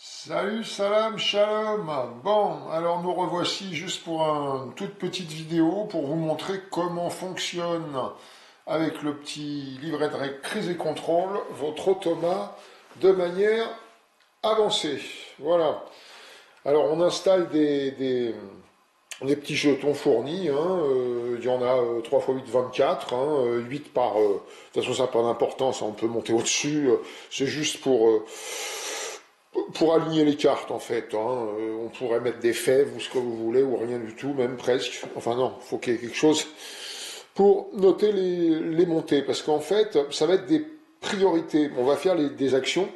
Salut, salam, shalom. Bon, alors nous revoici juste pour une toute petite vidéo pour vous montrer comment fonctionne avec le petit livret de règles crise et contrôle votre automate de manière avancée. Voilà. Alors on installe des petits jetons fournis, hein, il y en a 3 x 8, 24, hein, 8 par... de toute façon ça n'a pas d'importance, hein, on peut monter au-dessus, c'est juste pour aligner les cartes en fait, hein. On pourrait mettre des fèves ou ce que vous voulez, ou rien du tout, même presque. Enfin non, il faut qu'il y ait quelque chose pour noter les montées, parce qu'en fait, ça va être des priorités. On va faire des actions,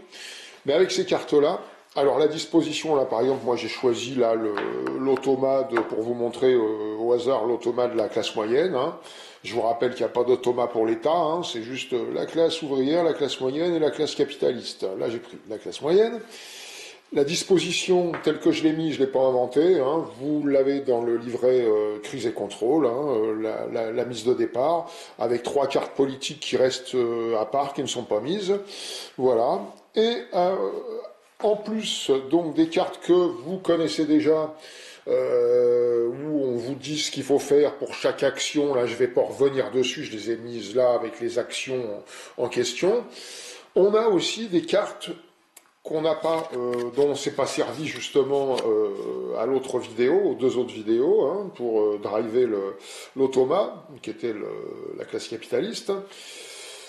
mais avec ces cartes-là, alors la disposition, là par exemple, moi j'ai choisi là l'automate pour vous montrer au hasard l'automate de la classe moyenne, hein. Je vous rappelle qu'il n'y a pas d'automate pour l'État, hein, c'est juste la classe ouvrière, la classe moyenne et la classe capitaliste. Là j'ai pris la classe moyenne. La disposition telle que je l'ai mise, je ne l'ai pas inventée, hein, vous l'avez dans le livret crise et contrôle, hein, la mise de départ, avec 3 cartes politiques qui restent à part, qui ne sont pas mises. Voilà. Et en plus donc des cartes que vous connaissez déjà, où on vous dit ce qu'il faut faire pour chaque action. Là, je ne vais pas revenir dessus, je les ai mises là avec les actions en question. On a aussi des cartes qu'on n'a pas, dont on ne s'est pas servi justement à l'autre vidéo, aux 2 autres vidéos, hein, pour driver l'automate, qui était la classe capitaliste.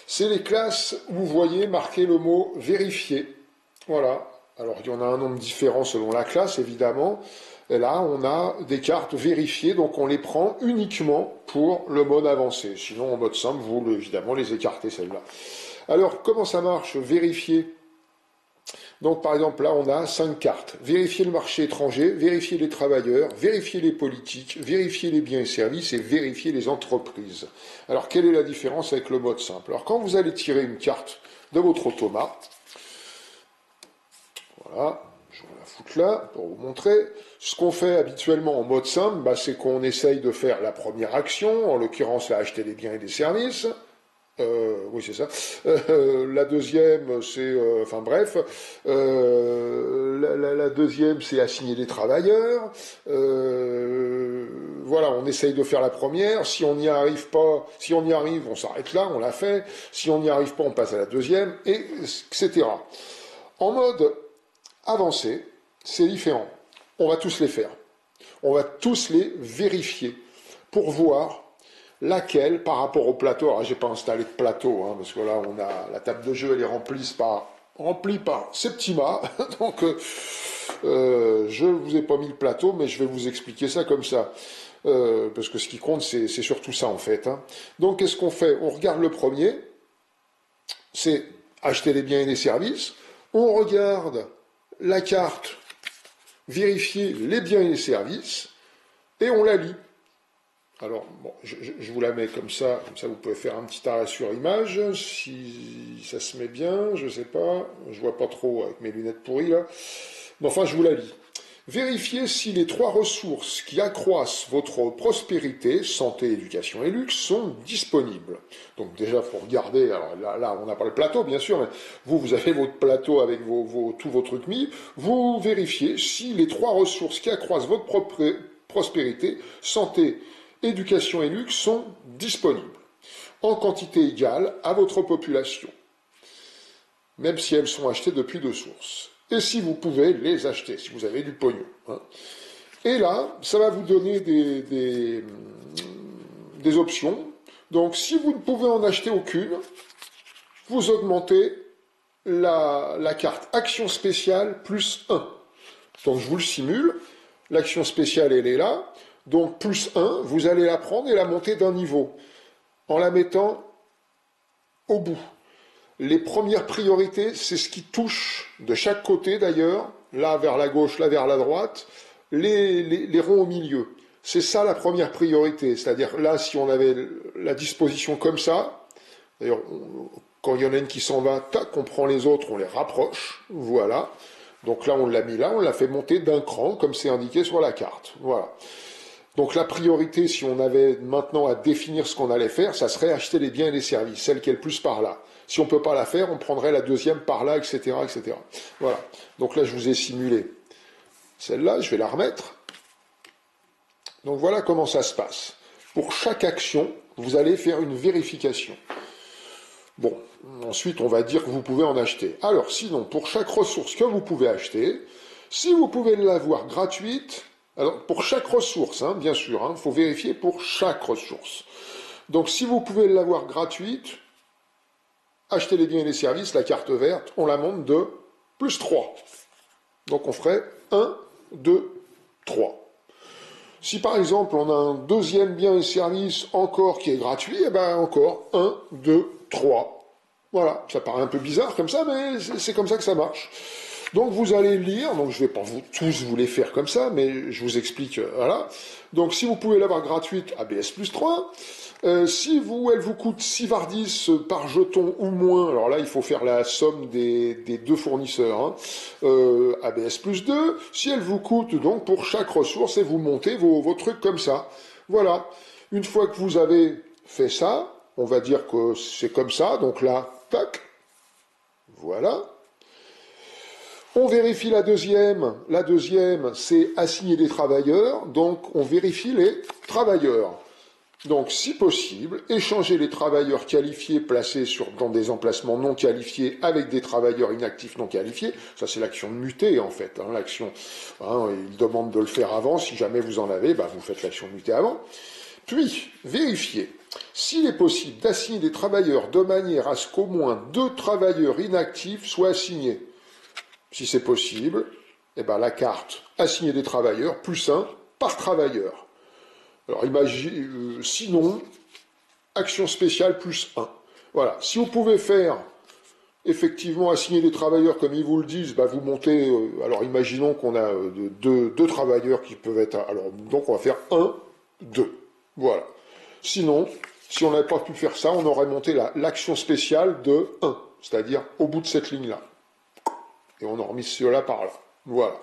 C'est les classes où vous voyez marqué le mot vérifier. Voilà. Alors, il y en a un nombre différent selon la classe, évidemment. Et là, on a des cartes vérifiées, donc on les prend uniquement pour le mode avancé. Sinon, en mode simple, vous, évidemment, les écartez, celles-là. Alors, comment ça marche, vérifier? Donc, par exemple, là, on a 5 cartes. Vérifier le marché étranger, vérifier les travailleurs, vérifier les politiques, vérifier les biens et services et vérifier les entreprises. Alors, quelle est la différence avec le mode simple? Alors, quand vous allez tirer une carte de votre automate, voilà, je vais la foutre là pour vous montrer. Ce qu'on fait habituellement en mode simple, bah, c'est qu'on essaye de faire la première action, en l'occurrence, là, acheter des biens et des services. Oui, c'est ça. La deuxième, c'est... enfin bref. La deuxième, c'est assigner des travailleurs. Voilà, on essaye de faire la première. Si on n'y arrive pas, si on y arrive, on s'arrête là, on la fait. Si on n'y arrive pas, on passe à la deuxième, et etc. En mode avancé, c'est différent. On va tous les faire. On va tous les vérifier pour voir laquelle, par rapport au plateau, alors j'ai pas installé de plateau, hein, parce que là, on a la table de jeu, elle est remplie par Septima, donc je vous ai pas mis le plateau, mais je vais vous expliquer ça comme ça, parce que ce qui compte, c'est surtout ça, en fait, hein. Donc, qu'est-ce qu'on fait? On regarde le premier, c'est acheter les biens et les services, on regarde la carte, vérifier les biens et les services, et on la lit. Alors, bon, je vous la mets comme ça vous pouvez faire un petit arrêt sur image, si ça se met bien, je sais pas, je vois pas trop avec mes lunettes pourries là, mais enfin je vous la lis. Vérifiez si les 3 ressources qui accroissent votre prospérité, santé, éducation et luxe, sont disponibles. Donc déjà, il faut regarder, alors là on n'a pas le plateau bien sûr, mais vous avez votre plateau avec tous vos trucs mis, vous vérifiez si les 3 ressources qui accroissent votre prospérité, santé, éducation et luxe sont disponibles, en quantité égale à votre population, même si elles sont achetées depuis 2 sources. Et si vous pouvez les acheter, si vous avez du pognon, hein. Et là, ça va vous donner des options. Donc, si vous ne pouvez en acheter aucune, vous augmentez la carte action spéciale plus 1. Donc, je vous le simule. L'action spéciale, elle est là. Donc, plus 1, vous allez la prendre et la monter d'un niveau, en la mettant au bout. Les premières priorités, c'est ce qui touche de chaque côté d'ailleurs, là vers la gauche, là vers la droite, les ronds au milieu. C'est ça la première priorité, c'est-à-dire là, si on avait la disposition comme ça, d'ailleurs, quand il y en a une qui s'en va, tac, on prend les autres, on les rapproche, voilà. Donc là, on l'a mis là, on l'a fait monter d'un cran, comme c'est indiqué sur la carte, voilà. Donc la priorité, si on avait maintenant à définir ce qu'on allait faire, ça serait acheter les biens et les services, celle qui est le plus par là. Si on ne peut pas la faire, on prendrait la deuxième par là, etc., etc. Voilà. Donc là, je vous ai simulé celle-là, je vais la remettre. Donc voilà comment ça se passe. Pour chaque action, vous allez faire une vérification. Bon, ensuite, on va dire que vous pouvez en acheter. Alors, sinon, pour chaque ressource que vous pouvez acheter, si vous pouvez l'avoir gratuite, alors pour chaque ressource, hein, bien sûr, il faut vérifier pour chaque ressource. Donc, si vous pouvez l'avoir gratuite, achetez les biens et les services, la carte verte, on la monte de plus 3. Donc, on ferait 1, 2, 3. Si par exemple, on a un deuxième bien et service encore qui est gratuit, eh ben encore 1, 2, 3. Voilà, ça paraît un peu bizarre comme ça, mais c'est comme ça que ça marche. Donc vous allez lire, donc je ne vais pas tous vous les faire comme ça, mais je vous explique, voilà. Donc si vous pouvez l'avoir gratuite, ABS plus 3. Si elle vous coûte 6 Vardis par jeton ou moins, alors là il faut faire la somme des deux fournisseurs, hein, ABS plus 2. Si elle vous coûte donc pour chaque ressource, et vous montez vos trucs comme ça. Voilà. Une fois que vous avez fait ça, on va dire que c'est comme ça, donc là, tac, voilà. On vérifie la deuxième. La deuxième, c'est assigner des travailleurs. Donc, on vérifie les travailleurs. Donc, si possible, échanger les travailleurs qualifiés placés dans des emplacements non qualifiés avec des travailleurs inactifs non qualifiés. Ça, c'est l'action de muter, en fait. Hein, l'action, hein, il demande de le faire avant. Si jamais vous en avez, vous faites l'action de muter avant. Puis, vérifier s'il est possible d'assigner des travailleurs de manière à ce qu'au moins 2 travailleurs inactifs soient assignés. Si c'est possible, la carte assigner des travailleurs, plus 1 par travailleur. Alors sinon, action spéciale plus 1. Voilà, si vous pouvez faire effectivement assigner des travailleurs comme ils vous le disent, vous montez, alors imaginons qu'on a deux travailleurs qui peuvent être, alors donc on va faire 1, 2. Voilà. Sinon, si on n'avait pas pu faire ça, on aurait monté l'action spéciale de 1, c'est-à-dire au bout de cette ligne-là. Et on a remis cela par là. Voilà.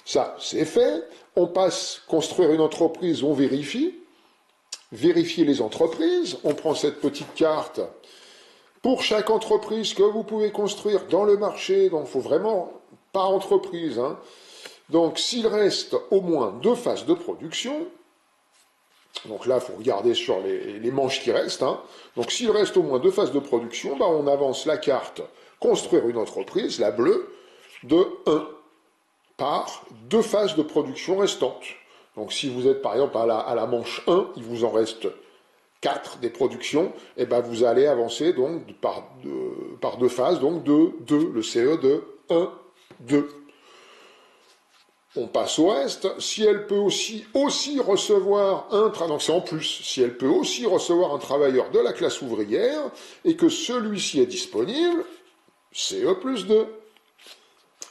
Ça, c'est fait. On passe construire une entreprise, on vérifie. Vérifier les entreprises. On prend cette petite carte. Pour chaque entreprise que vous pouvez construire dans le marché, donc il faut vraiment par entreprise. Hein. Donc s'il reste au moins 2 phases de production, donc là, il faut regarder sur les manches qui restent. Hein. Donc s'il reste au moins 2 phases de production, on avance la carte construire une entreprise, la bleue, de 1 par 2 phases de production restantes. Donc si vous êtes par exemple à la manche 1, il vous en reste 4 des productions, et vous allez avancer donc par 2 phases, donc de 2, le CE de 1, 2. On passe au reste. Si elle peut aussi recevoir donc c'est en plus, si elle peut aussi recevoir un travailleur de la classe ouvrière et que celui-ci est disponible, CE plus 2.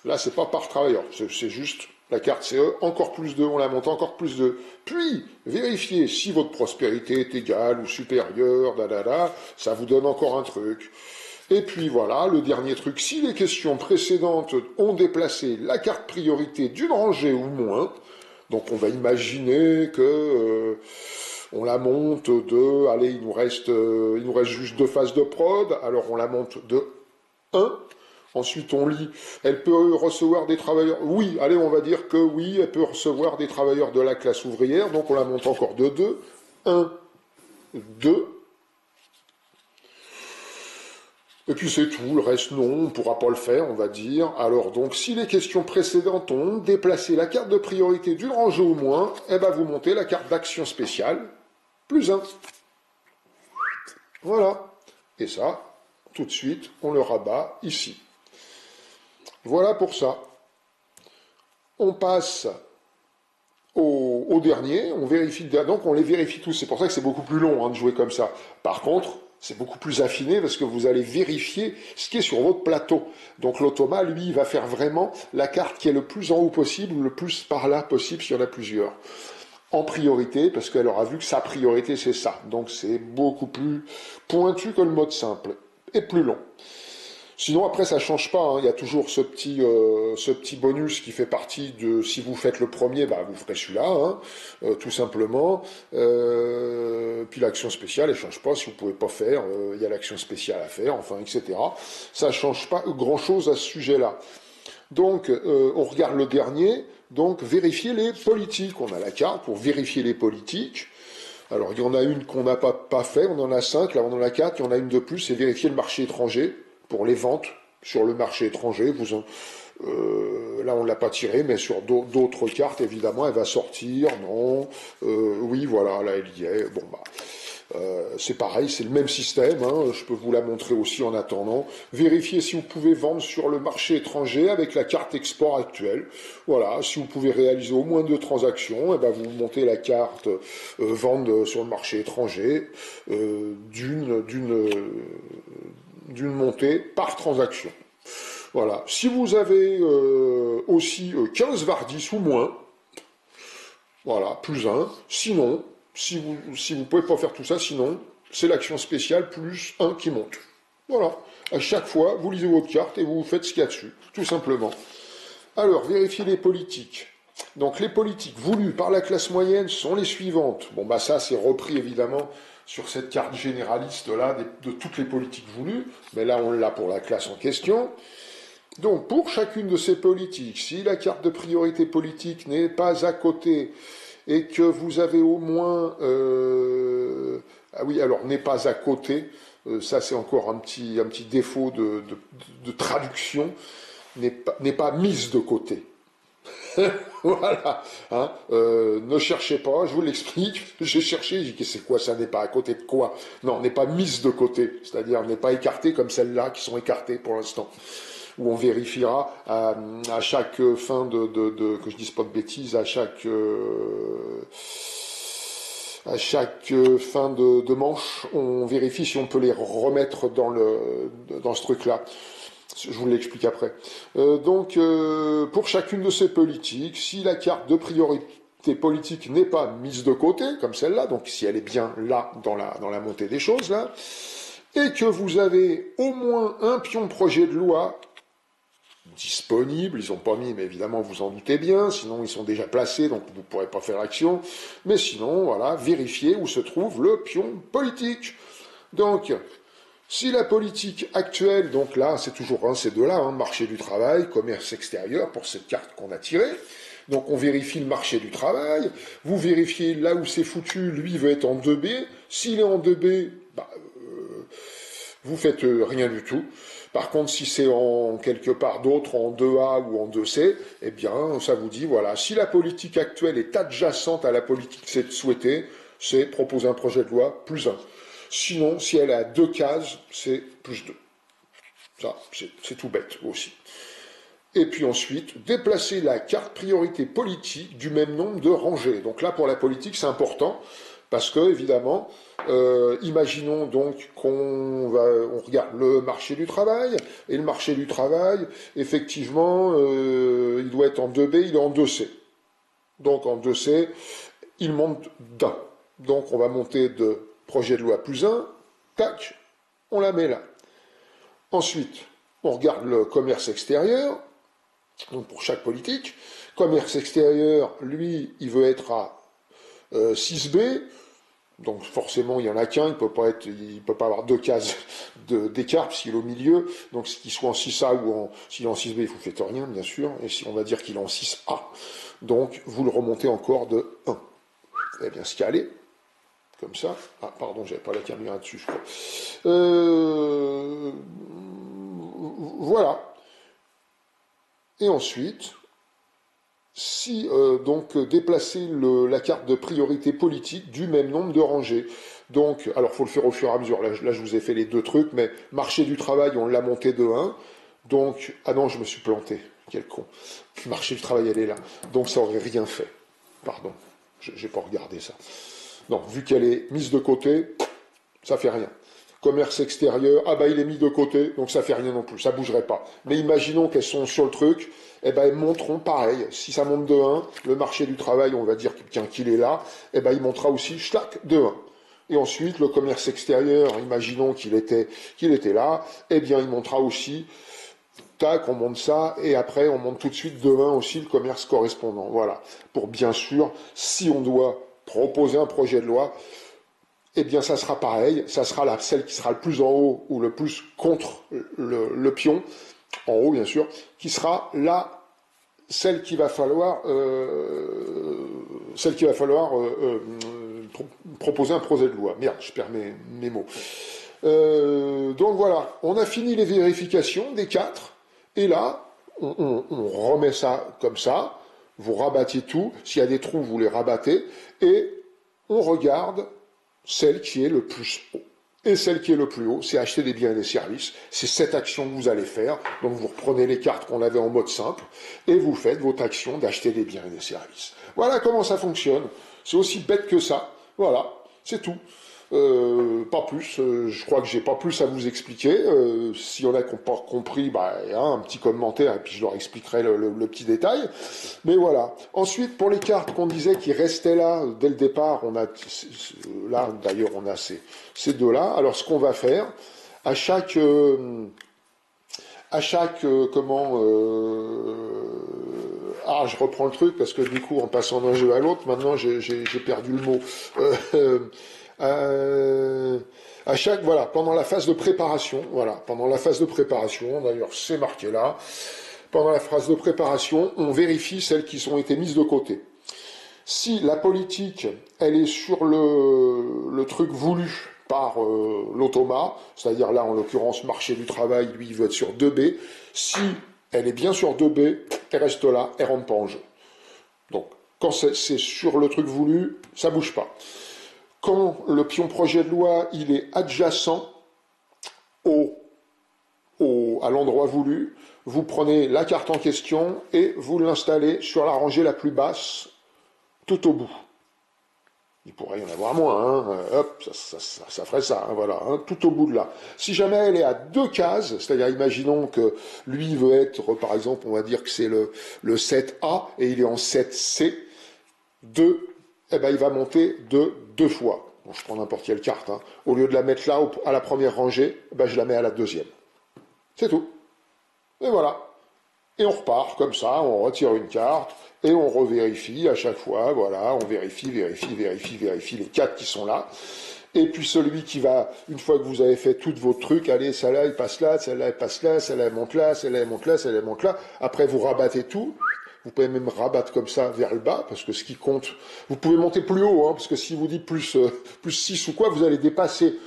Là, c'est pas par travailleur, c'est juste la carte CE, encore plus 2, on la monte encore plus 2. Puis, vérifiez si votre prospérité est égale ou supérieure, ça vous donne encore un truc. Et puis voilà, le dernier truc, si les questions précédentes ont déplacé la carte priorité d'une rangée ou moins, donc on va imaginer que on la monte de, allez, il nous reste juste 2 phases de prod, alors on la monte de 1. Ensuite, on lit, elle peut recevoir des travailleurs, oui, allez, on va dire que oui, elle peut recevoir des travailleurs de la classe ouvrière, donc on la monte encore de 2. 1, 2. Et puis c'est tout, le reste non, on ne pourra pas le faire, on va dire. Alors donc, si les questions précédentes ont déplacé la carte de priorité d'une rangée au moins, vous montez la carte d'action spéciale, plus 1. Voilà. Et ça, tout de suite, on le rabat ici. Voilà pour ça. On passe au dernier, on vérifie, donc on les vérifie tous, c'est pour ça que c'est beaucoup plus long de jouer comme ça. Par contre, c'est beaucoup plus affiné parce que vous allez vérifier ce qui est sur votre plateau. Donc l'automa, lui, il va faire vraiment la carte qui est le plus en haut possible, ou le plus par là possible s'il y en a plusieurs. En priorité, parce qu'elle aura vu que sa priorité c'est ça. Donc c'est beaucoup plus pointu que le mode simple, et plus long. Sinon, après, ça change pas, hein. Il y a toujours ce petit bonus qui fait partie de, si vous faites le premier, bah, vous ferez celui-là, hein, tout simplement. Puis l'action spéciale, elle change pas. Si vous pouvez pas faire, il y a l'action spéciale à faire, enfin, etc. Ça change pas grand-chose à ce sujet-là. Donc, on regarde le dernier. Donc, vérifier les politiques. On a la carte pour vérifier les politiques. Alors, il y en a une qu'on n'a pas fait, on en a 5, là on en a 4, il y en a une de plus, c'est vérifier le marché étranger pour les ventes sur le marché étranger. Là, on ne l'a pas tiré, mais sur d'autres cartes, évidemment, elle va sortir, non, oui, voilà, là, elle y est. Bon, bah, c'est pareil, c'est le même système, hein, je peux vous la montrer aussi en attendant. Vérifiez si vous pouvez vendre sur le marché étranger avec la carte export actuelle. Voilà, si vous pouvez réaliser au moins 2 transactions, et ben vous montez la carte vendre sur le marché étranger d'une montée par transaction. Voilà. Si vous avez aussi 15 Vardis ou moins, voilà, plus 1. Sinon, si vous pouvez pas faire tout ça, sinon, c'est l'action spéciale plus 1 qui monte. Voilà. À chaque fois, vous lisez votre carte et vous faites ce qu'il y a dessus, tout simplement. Alors, vérifiez les politiques. Donc, les politiques voulues par la classe moyenne sont les suivantes. Bon, bah ça, c'est repris, évidemment, sur cette carte généraliste-là, de toutes les politiques voulues. Mais là, on l'a pour la classe en question. Donc, pour chacune de ces politiques, si la carte de priorité politique n'est pas à côté et que vous avez au moins... ah oui, alors, n'est pas à côté, ça c'est encore un petit défaut de traduction, n'est pas mise de côté. Voilà, hein, ne cherchez pas, je vous l'explique, j'ai cherché, j'ai dit c'est quoi ça, n'est pas à côté de quoi? Non, n'est pas mise de côté, c'est-à-dire n'est pas écartée comme celles-là qui sont écartées pour l'instant, où on vérifiera à chaque fin que je dise pas de bêtises, à chaque fin de manche, on vérifie si on peut les remettre dans ce truc-là. Je vous l'explique après. Donc, pour chacune de ces politiques, si la carte de priorité politique n'est pas mise de côté, comme celle-là, donc si elle est bien là, dans la montée des choses, là, et que vous avez au moins un pion de projet de loi disponible, ils n'ont pas mis, mais évidemment vous en doutez bien, sinon ils sont déjà placés, donc vous ne pourrez pas faire l'action, mais sinon, voilà, vérifiez où se trouve le pion politique. Donc, si la politique actuelle, donc là, c'est toujours ces deux-là, hein, marché du travail, commerce extérieur, pour cette carte qu'on a tirée. Donc on vérifie le marché du travail, vous vérifiez là où c'est foutu, lui veut être en 2B. S'il est en 2B, bah, vous faites rien du tout. Par contre, si c'est en quelque part d'autre, en 2A ou en 2C, eh bien, ça vous dit, voilà, si la politique actuelle est adjacente à la politique souhaitée, c'est proposer un projet de loi plus 1. Sinon, si elle est à 2 cases, c'est plus 2. Ça, c'est tout bête aussi. Et puis ensuite, déplacer la carte priorité politique du même nombre de rangées. Donc là, pour la politique, c'est important, parce que, évidemment, imaginons donc qu'on regarde le marché du travail, et le marché du travail, effectivement, il doit être en 2B, il est en 2C. Donc en 2C, il monte d'un. Donc on va monter de projet de loi plus 1, tac, on la met là. Ensuite, on regarde le commerce extérieur, donc pour chaque politique. Commerce extérieur, lui, il veut être à 6B, donc forcément, il n'y en a qu'un, il peut pas avoir 2 cases d'écart, puisqu'il est au milieu, donc qu'il soit en 6A ou s'il est en 6B, vous ne faites rien, bien sûr, et si on va dire qu'il est en 6A, donc vous le remontez encore de 1. Eh bien, scaler, comme ça. Ah, pardon, j'avais pas la caméra dessus, je crois. Voilà. Et ensuite, si donc déplacer la carte de priorité politique du même nombre de rangées. Donc, alors faut le faire au fur et à mesure. Là, je vous ai fait les deux trucs, mais marché du travail, on l'a monté de 1. Donc, ah non, je me suis planté. Quel con. Marché du travail, elle est là. Donc, ça aurait rien fait. Pardon, j'ai pas regardé ça. Non, vu qu'elle est mise de côté, ça fait rien. Commerce extérieur, ah bah il est mis de côté, donc ça fait rien non plus, ça bougerait pas. Mais imaginons qu'elles sont sur le truc, eh ben elles monteront pareil. Si ça monte de 1, le marché du travail, on va dire qu'il est là, eh ben il montera aussi, schlac, de 1. Et ensuite, le commerce extérieur, imaginons qu'il était là, eh bien, il montera aussi, tac, on monte ça, et après, on monte tout de suite demain aussi le commerce correspondant. Voilà. Pour bien sûr, si on doit proposer un projet de loi, eh bien, ça sera pareil, ça sera celle qui sera le plus en haut ou le plus contre le pion, en haut bien sûr, qui sera là, celle qu'il va falloir, proposer un projet de loi. Merde, je perds mes mots. Donc voilà, on a fini les vérifications des 4, et là, on remet ça comme ça, vous rabattez tout, s'il y a des trous, vous les rabattez, et on regarde celle qui est le plus haut. Et celle qui est le plus haut, c'est acheter des biens et des services. C'est cette action que vous allez faire. Donc vous reprenez les cartes qu'on avait en mode simple et vous faites votre action d'acheter des biens et des services. Voilà comment ça fonctionne. C'est aussi bête que ça. Voilà, c'est tout. Pas plus, je crois que j'ai pas plus à vous expliquer. S'il y en a qui n'ont pas compris, bah, il y a un petit commentaire et puis je leur expliquerai le petit détail. Mais voilà. Ensuite, pour les cartes qu'on disait qui restaient là dès le départ, on a là d'ailleurs on a ces deux-là. Alors ce qu'on va faire, à chaque ah, je reprends le truc parce que du coup, en passant d'un jeu à l'autre, maintenant j'ai perdu le mot. À chaque, voilà, pendant la phase de préparation, d'ailleurs c'est marqué là, pendant la phase de préparation, on vérifie celles qui ont été mises de côté. Si la politique, elle est sur le truc voulu par l'automa, c'est-à-dire là en l'occurrence marché du travail, lui il veut être sur 2B, si elle est bien sur 2B, elle reste là, elle rentre pas en jeu. Donc quand c'est sur le truc voulu, ça bouge pas. Quand le pion projet de loi, il est adjacent à l'endroit voulu, vous prenez la carte en question et vous l'installez sur la rangée la plus basse, tout au bout. Il pourrait y en avoir moins, hein. Hop, ça ferait ça, hein, voilà, hein, tout au bout de là. Si jamais elle est à 2 cases, c'est-à-dire imaginons que lui veut être, par exemple, on va dire que c'est le 7A et il est en 7C, 2, eh ben, il va monter de 2 fois. Bon, je prends n'importe quelle carte, hein. Au lieu de la mettre là, à la première rangée, eh ben, je la mets à la deuxième. C'est tout. Et voilà. Et on repart comme ça, on retire une carte, et on revérifie à chaque fois, voilà, on vérifie les 4 qui sont là. Et puis celui qui va, une fois que vous avez fait tout votre truc, allez, celle-là, il passe là, celle-là, elle passe là, celle-là, elle monte là, celle-là, elle monte là, celle-là, elle monte là. Après, vous rabattez tout. Vous pouvez même rabattre comme ça vers le bas, parce que ce qui compte, vous pouvez monter plus haut, hein, parce que si vous dites plus 6 ou quoi, vous allez dépasser.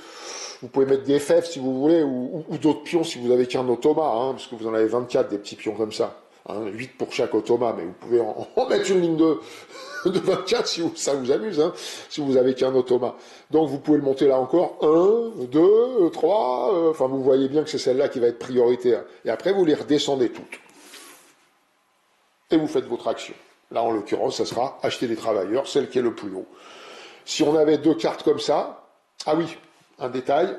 Vous pouvez mettre des FF si vous voulez, ou d'autres pions si vous avez qu'un automa, hein, parce que vous en avez 24 des petits pions comme ça. Hein, 8 pour chaque automa, mais vous pouvez en mettre une ligne de 24 si ça vous amuse, hein, si vous avez qu'un automa. Donc vous pouvez le monter là encore, 1, 2, 3, enfin vous voyez bien que c'est celle-là qui va être prioritaire. Et après vous les redescendez toutes. Et vous faites votre action. Là en l'occurrence, ça sera acheter des travailleurs, celle qui est le plus haut. Si on avait 2 cartes comme ça, ah oui, un détail,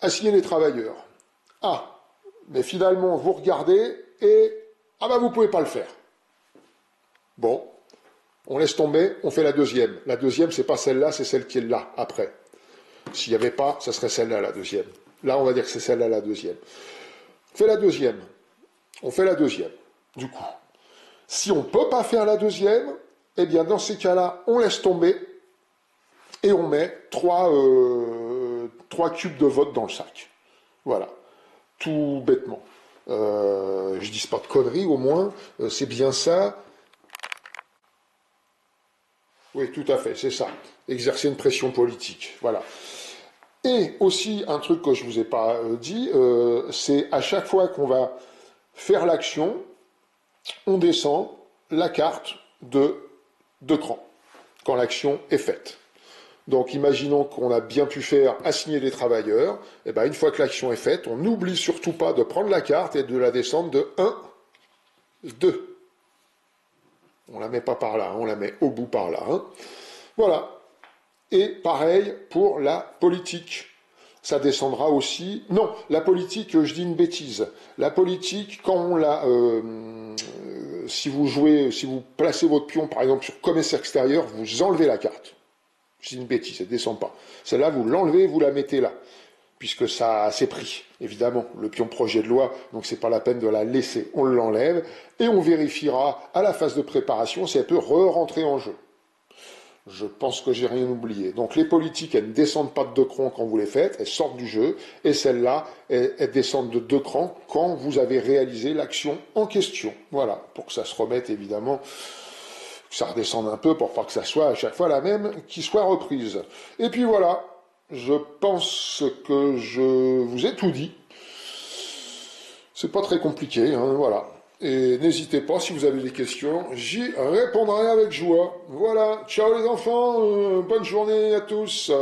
assigner les travailleurs. Ah, mais finalement, vous regardez et, ah bah vous pouvez pas le faire. Bon, on laisse tomber, on fait la deuxième. La deuxième, c'est pas celle-là, c'est celle qui est là, après. S'il n'y avait pas, ça serait celle-là, la deuxième. Là, on va dire que c'est celle-là, la deuxième. On fait la deuxième. On fait la deuxième, du coup. Si on ne peut pas faire la deuxième, eh bien, dans ces cas-là, on laisse tomber et on met 3 cubes de vote dans le sac. Voilà. Tout bêtement. Je dis pas de conneries, au moins. C'est bien ça. Oui, tout à fait, c'est ça. Exercer une pression politique. Voilà. Et aussi, un truc que je ne vous ai pas dit, c'est à chaque fois qu'on va faire l'action, on descend la carte de 2 crans, quand l'action est faite. Donc imaginons qu'on a bien pu faire assigner les travailleurs, et bien une fois que l'action est faite, on n'oublie surtout pas de prendre la carte et de la descendre de 1, 2. On la met pas par là, on la met au bout par là. Hein. Voilà. Et pareil pour la politique. Ça descendra aussi. Non, la politique, je dis une bêtise. La politique, quand on la, si vous placez votre pion par exemple sur commerce extérieur, vous enlevez la carte. C'est une bêtise, elle ne descend pas. Celle-là, vous l'enlevez, vous la mettez là, puisque ça c'est pris, évidemment, le pion projet de loi, donc c'est pas la peine de la laisser. On l'enlève, et on vérifiera à la phase de préparation si elle peut re-rentrer en jeu. Je pense que j'ai rien oublié. Donc les politiques, elles ne descendent pas de 2 crans quand vous les faites, elles sortent du jeu, et celles-là, elles descendent de 2 crans quand vous avez réalisé l'action en question. Voilà, pour que ça se remette évidemment, que ça redescende un peu, pour pas que ça soit à chaque fois la même, qui soit reprise. Et puis voilà, je pense que je vous ai tout dit. C'est pas très compliqué, hein, voilà. Et n'hésitez pas, si vous avez des questions, j'y répondrai avec joie. Voilà, ciao les enfants, bonne journée à tous.